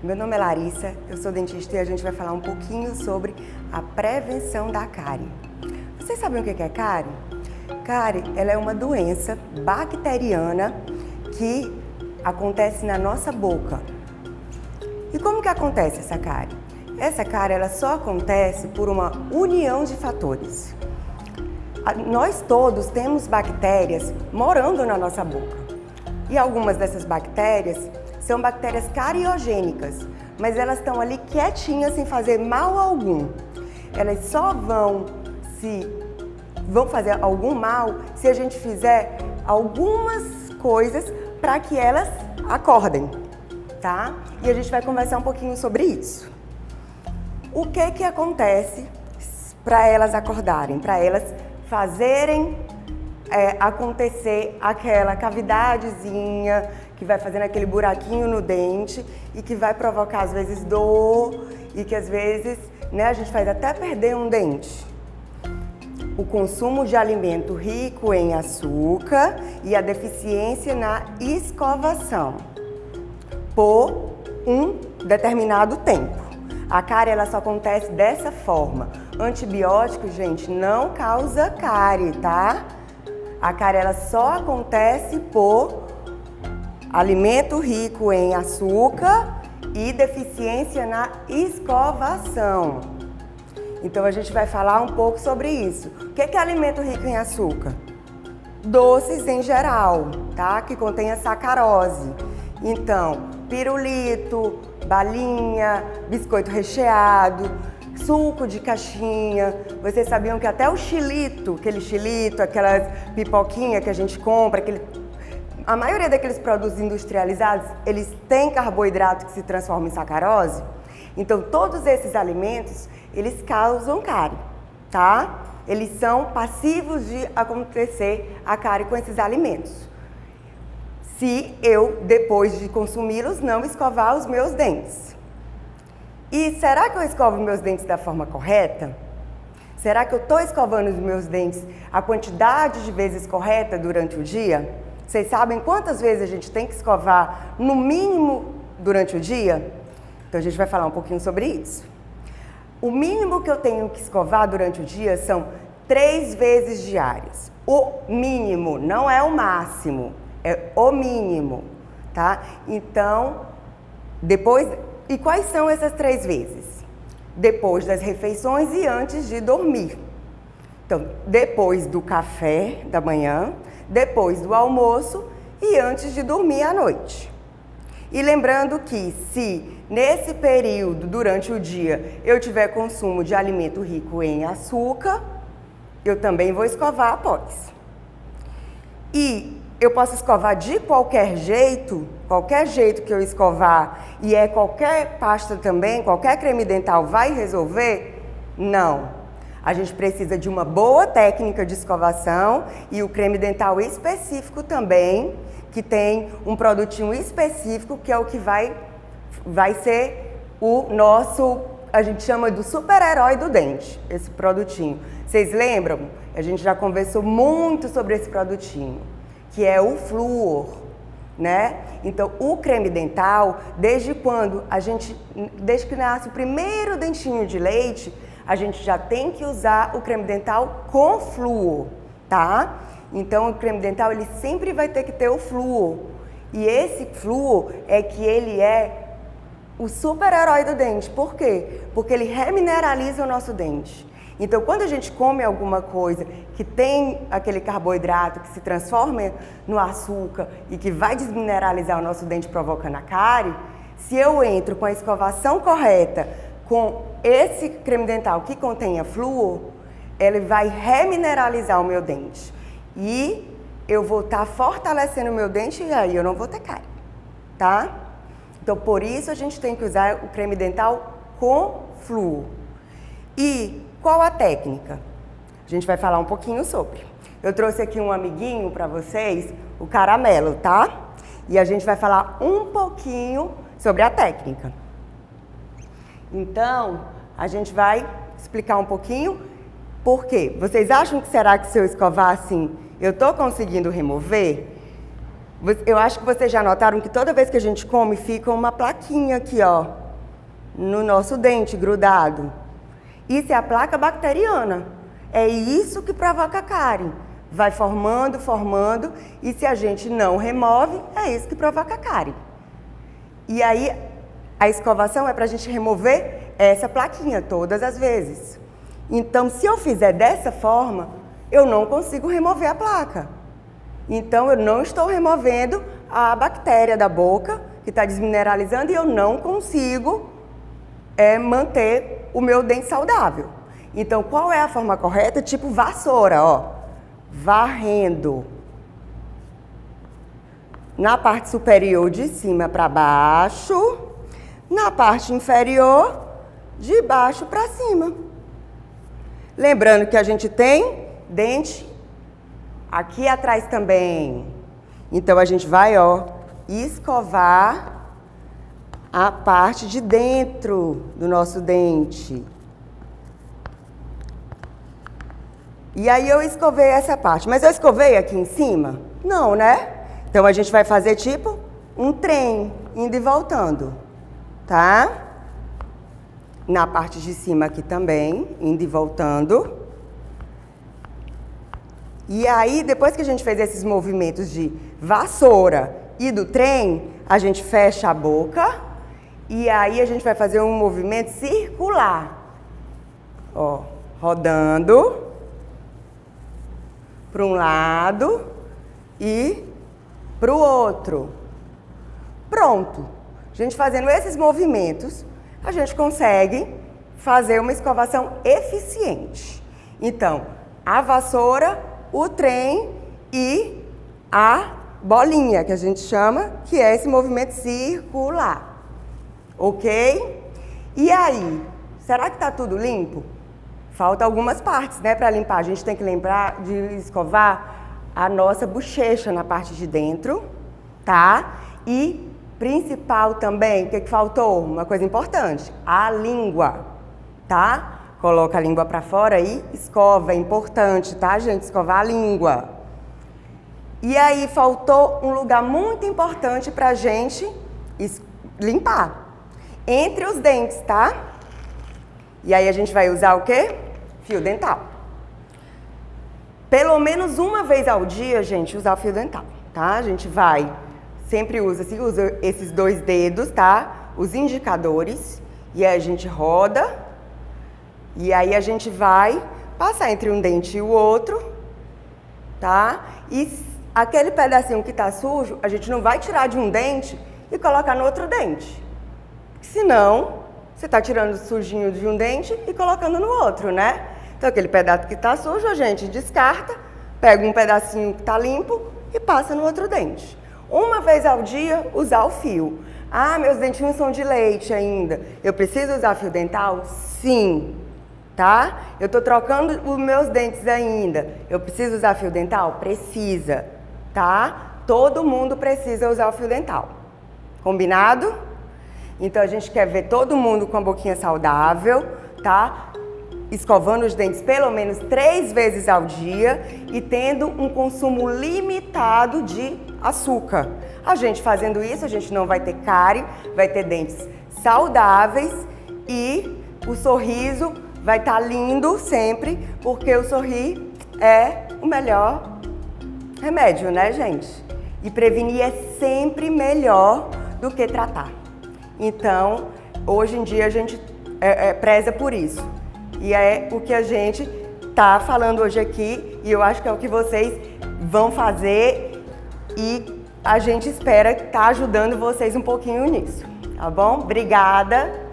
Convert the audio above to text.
Meu nome é Larissa, eu sou dentista e a gente vai falar um pouquinho sobre a prevenção da cárie. Vocês sabem o que é cárie? Cárie, ela é uma doença bacteriana que acontece na nossa boca. E como que acontece essa cárie? Essa cárie ela só acontece por uma união de fatores. Nós todos temos bactérias morando na nossa boca. E algumas dessas bactérias são bactérias cariogênicas, mas elas estão ali quietinhas sem fazer mal algum. Elas só vão fazer algum mal se a gente fizer algumas coisas para que elas acordem, tá? E a gente vai conversar um pouquinho sobre isso. O que acontece para elas acordarem, para elas fazerem acontecer aquela cavidadezinha que vai fazendo aquele buraquinho no dente e que vai provocar às vezes dor e que às vezes, né, a gente faz até perder um dente. O consumo de alimento rico em açúcar e a deficiência na escovação por um determinado tempo. A cárie ela só acontece dessa forma. Antibiótico, gente, não causa cárie, tá? A cárie ela só acontece por alimento rico em açúcar e deficiência na escovação. Então a gente vai falar um pouco sobre isso. O que é alimento rico em açúcar? Doces em geral, tá? Que contém a sacarose. Então, pirulito, balinha, biscoito recheado, suco de caixinha. Vocês sabiam que até o xilito, aquelas pipoquinhas que a gente compra, a maioria daqueles produtos industrializados, eles têm carboidrato que se transforma em sacarose? Então, todos esses alimentos, eles causam cárie, tá? Eles são passivos de acontecer a cárie com esses alimentos. Se eu, depois de consumi-los, não escovar os meus dentes. E será que eu escovo meus dentes da forma correta? Será que eu estou escovando os meus dentes a quantidade de vezes correta durante o dia? Vocês sabem quantas vezes a gente tem que escovar no mínimo durante o dia? Então a gente vai falar um pouquinho sobre isso. O mínimo que eu tenho que escovar durante o dia são 3 vezes diárias. O mínimo, não é o máximo, é o mínimo, tá? Então, e quais são essas 3 vezes? Depois das refeições e antes de dormir. Então, depois do café da manhã, depois do almoço e antes de dormir à noite. E lembrando que se nesse período, durante o dia, eu tiver consumo de alimento rico em açúcar, eu também vou escovar após. E eu posso escovar de qualquer jeito que eu escovar, e qualquer pasta também, qualquer creme dental vai resolver? Não. A gente precisa de uma boa técnica de escovação e o creme dental específico também, que tem um produtinho específico que é o que vai ser o nosso, a gente chama do super-herói do dente, esse produtinho. Vocês lembram? A gente já conversou muito sobre esse produtinho, que é o flúor, né? Então, o creme dental, desde que nasce o primeiro dentinho de leite, a gente já tem que usar o creme dental com flúor, tá? Então, o creme dental, ele sempre vai ter que ter o flúor. E esse flúor é que ele é o super-herói do dente. Por quê? Porque ele remineraliza o nosso dente. Então, quando a gente come alguma coisa que tem aquele carboidrato que se transforma no açúcar e que vai desmineralizar o nosso dente provocando a cárie, se eu entro com a escovação correta, com esse creme dental que contenha flúor, ele vai remineralizar o meu dente. E eu vou estar fortalecendo o meu dente e aí eu não vou ter cárie, tá? Então, por isso a gente tem que usar o creme dental com flúor. E qual a técnica? A gente vai falar um pouquinho sobre. Eu trouxe aqui um amiguinho para vocês, o caramelo, tá? E a gente vai falar um pouquinho sobre a técnica. Então, a gente vai explicar um pouquinho por quê. Vocês acham que será que se eu escovar assim, eu tô conseguindo remover? Eu acho que vocês já notaram que toda vez que a gente come, fica uma plaquinha aqui, ó, no nosso dente, grudado. Isso é a placa bacteriana. É isso que provoca cárie. Vai formando, formando, e se a gente não remove, é isso que provoca cárie. E aí, a escovação é para a gente remover essa plaquinha todas as vezes. Então, se eu fizer dessa forma, eu não consigo remover a placa. Então, eu não estou removendo a bactéria da boca, que está desmineralizando, e eu não consigo manter o meu dente saudável. Então, qual é a forma correta? Tipo vassoura, ó. Varrendo na parte superior de cima para baixo, na parte inferior de baixo para cima. Lembrando que a gente tem dente aqui atrás também. Então a gente vai, ó, escovar a parte de dentro do nosso dente. E aí eu escovei essa parte, mas eu escovei aqui em cima? Não, né? Então a gente vai fazer tipo um trem, indo e voltando, tá? Na parte de cima aqui também, indo e voltando. E aí, depois que a gente fez esses movimentos de vassoura e do trem, a gente fecha a boca e aí a gente vai fazer um movimento circular. Ó, rodando para um lado e para o outro. Pronto. A gente fazendo esses movimentos, a gente consegue fazer uma escovação eficiente. Então, a vassoura, o trem e a bolinha, que a gente chama, que é esse movimento circular. Ok? E aí, será que está tudo limpo? Falta algumas partes, né, para limpar. A gente tem que lembrar de escovar a nossa bochecha na parte de dentro, tá? E principal também, o que faltou? Uma coisa importante, a língua, tá? Coloca a língua para fora e escova, é importante, tá, gente? Escovar a língua. E aí faltou um lugar muito importante pra gente limpar. Entre os dentes, tá? E aí a gente vai usar o quê? Fio dental. Pelo menos uma vez ao dia, gente, usar o fio dental, tá? A gente vai, sempre usa esses dois dedos, tá? Os indicadores. E aí a gente roda. E aí a gente vai passar entre um dente e o outro, tá? E aquele pedacinho que tá sujo, a gente não vai tirar de um dente e colocar no outro dente. Senão, você tá tirando o sujinho de um dente e colocando no outro, né? Então, aquele pedaço que tá sujo, a gente descarta, pega um pedacinho que tá limpo e passa no outro dente. Uma vez ao dia, usar o fio. Ah, meus dentinhos são de leite ainda. Eu preciso usar fio dental? Sim. Tá? Eu tô trocando os meus dentes ainda. Eu preciso usar fio dental? Precisa. Tá? Todo mundo precisa usar o fio dental. Combinado? Então, a gente quer ver todo mundo com a boquinha saudável, tá? Escovando os dentes pelo menos 3 vezes ao dia e tendo um consumo limitado de açúcar. A gente fazendo isso, a gente não vai ter cárie, vai ter dentes saudáveis e o sorriso vai estar lindo sempre, porque o sorrir é o melhor remédio, né, gente? E prevenir é sempre melhor do que tratar. Então, hoje em dia a gente preza por isso. E é o que a gente tá falando hoje aqui e eu acho que é o que vocês vão fazer e a gente espera estar ajudando vocês um pouquinho nisso, tá bom? Obrigada!